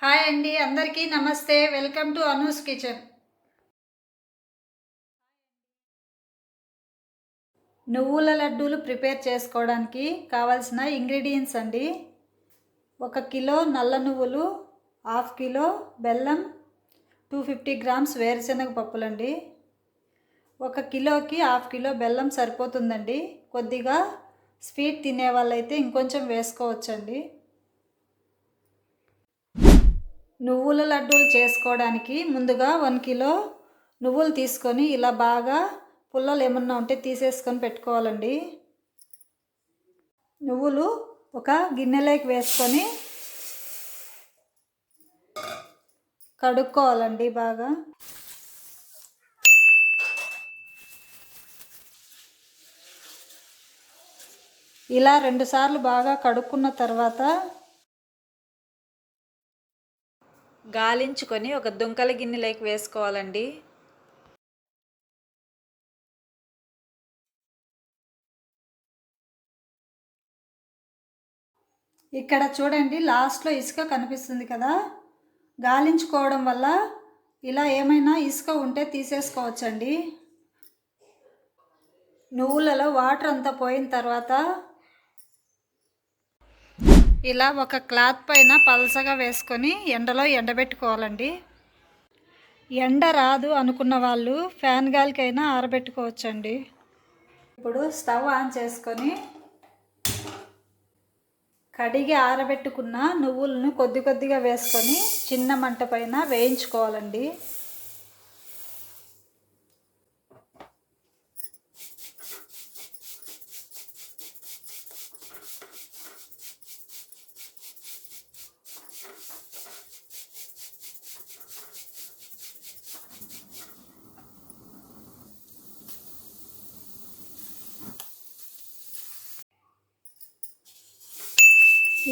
Hi అండి, అందరికీ నమస్తే. Welcome to Anu's kitchen. నువ్వుల లడ్డూలు ప్రిపేర్ చేసుకోవడానికి కావాల్సిన ఇంగ్రీడియంట్స్ అండి. 1 కిలో నల్ల నువ్వులు, 1/2 కిలో బెల్లం, 250 గ్రామ్స్ వేరుశనగ పప్పులండి. 1 కిలోకి 1/2 కిలో బెల్లం సరిపోతుందండి. కొద్దిగా స్వీట్ తినే వాళ్ళైతే ఇంకొంచెం వేసుకోవచ్చండి. నువ్వుల లడ్డూలు చేసుకోవడానికి ముందుగా 1 కిలో నువ్వులు తీసుకొని ఇలా బాగా పుల్లలు ఏమన్నా ఉంటే తీసేసుకొని పెట్టుకోవాలండి. నువ్వులు ఒక గిన్నెలోకి వేసుకొని కడుక్కోవాలండి బాగా. ఇలా 2 సార్లు బాగా కడుక్కున్న తర్వాత గాలించుకొని ఒక దుంకల గిన్నెలోకి వేసుకోవాలండి. ఇక్కడ చూడండి, లాస్ట్లో ఇసుక కనిపిస్తుంది కదా, గాలించుకోవడం వల్ల ఇలా ఏమైనా ఇసుక ఉంటే తీసేసుకోవచ్చండి. నువ్వులలో వాటర్ అంతా పోయిన తర్వాత ఇలా ఒక క్లాత్ పైన పలసగా వేసుకొని ఎండలో ఎండబెట్టుకోవాలండి. ఎండ రాదు అనుకున్న వాళ్ళు ఫ్యాన్ గాలికైనా ఆరబెట్టుకోవచ్చండి. ఇప్పుడు స్టవ్ ఆన్ చేసుకొని కడిగి ఆరబెట్టుకున్న నువ్వులను కొద్ది కొద్దిగా వేసుకొని చిన్న మంట పైన వేయించుకోవాలండి.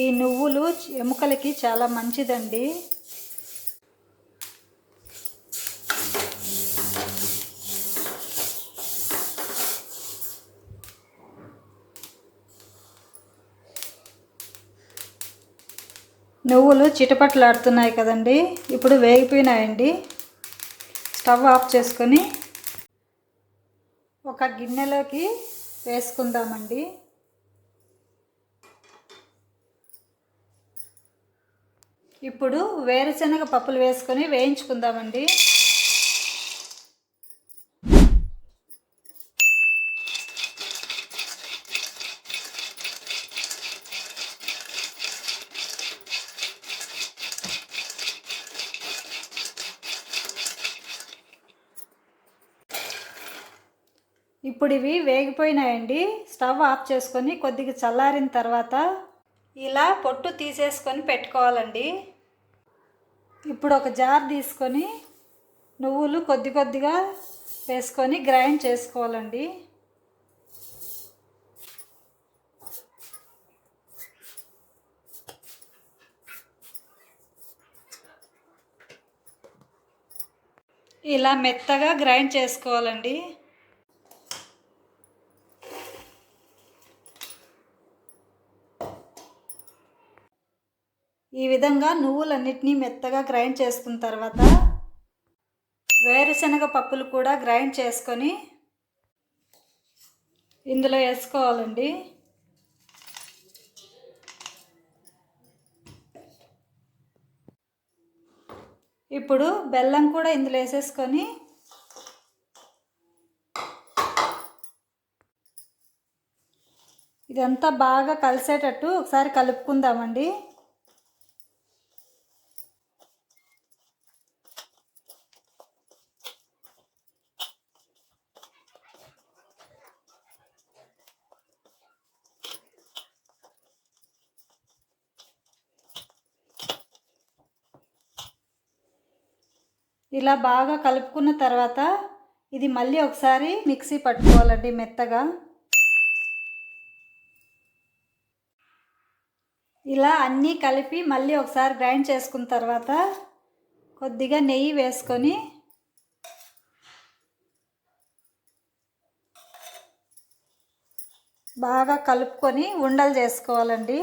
ఈ నువ్వులు ఎముకలకి చాలా మంచిదండి. నువ్వులు చిటపట్లాడుతున్నాయి కదండి, ఇప్పుడు వేగిపోయినాయండి. స్టవ్ ఆఫ్ చేసుకొని ఒక గిన్నెలోకి వేసుకుందామండి. ఇప్పుడు వేరుశనగ పప్పులు వేసుకొని వేయించుకుందామండి. ఇప్పుడు ఇవి వేగిపోయినాయండి. స్టవ్ ఆఫ్ చేసుకొని కొద్దిగా చల్లారిన తర్వాత ఇలా పొట్టు తీసేసుకొని పెట్టుకోవాలండి. ఇప్పుడు ఒక జార్ తీసుకొని నువ్వులు కొద్ది కొద్దిగా వేసుకొని గ్రైండ్ చేసుకోవాలండి. ఇలా మెత్తగా గ్రైండ్ చేసుకోవాలండి. ఈ విధంగా నువ్వులన్నిటినీ మెత్తగా గ్రైండ్ చేసుకున్న తర్వాత వేరుశనగ పప్పులు కూడా గ్రైండ్ చేసుకొని ఇందులో వేసుకోవాలండి. ఇప్పుడు బెల్లం కూడా ఇందులో వేసేసుకొని ఇదంతా బాగా కలిసేటట్టు ఒకసారి కలుపుకుందామండి. ఇలా బాగా కలుపుకున్న తర్వాత ఇది మళ్ళీ ఒకసారి మిక్సీ పట్టుకోవాలండి మెత్తగా. ఇలా అన్నీ కలిపి మళ్ళీ ఒకసారి గ్రైండ్ చేసుకున్న తర్వాత కొద్దిగా నెయ్యి వేసుకొని బాగా కలుపుకొని ఉండలు చేసుకోవాలండి.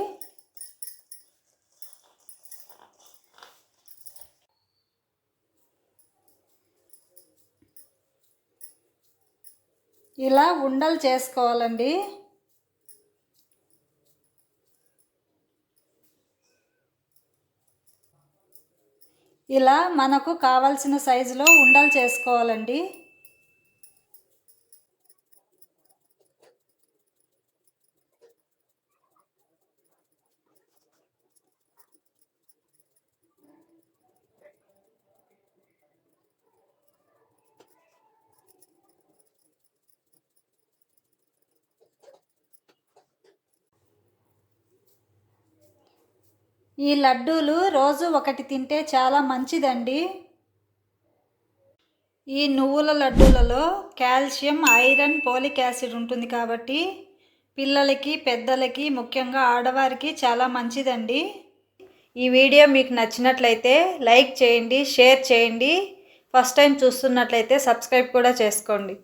ఇలా ఉండలు చేసుకోవాలండి. ఇలా మనకు కావాల్సిన సైజులో ఉండలు చేసుకోవాలండి. ఈ లడ్డూలు రోజు ఒకటి తింటే చాలా మంచిదండి. ఈ నువ్వుల లడ్డూలలో కాల్షియం, ఐరన్, ఫోలిక్ యాసిడ్ ఉంటుంది కాబట్టి పిల్లలకి, పెద్దలకి, ముఖ్యంగా ఆడవారికి చాలా మంచిదండి. ఈ వీడియో మీకు నచ్చినట్లయితే లైక్ చేయండి, షేర్ చేయండి. ఫస్ట్ టైం చూస్తున్నట్లయితే సబ్స్క్రైబ్ కూడా చేసుకోండి.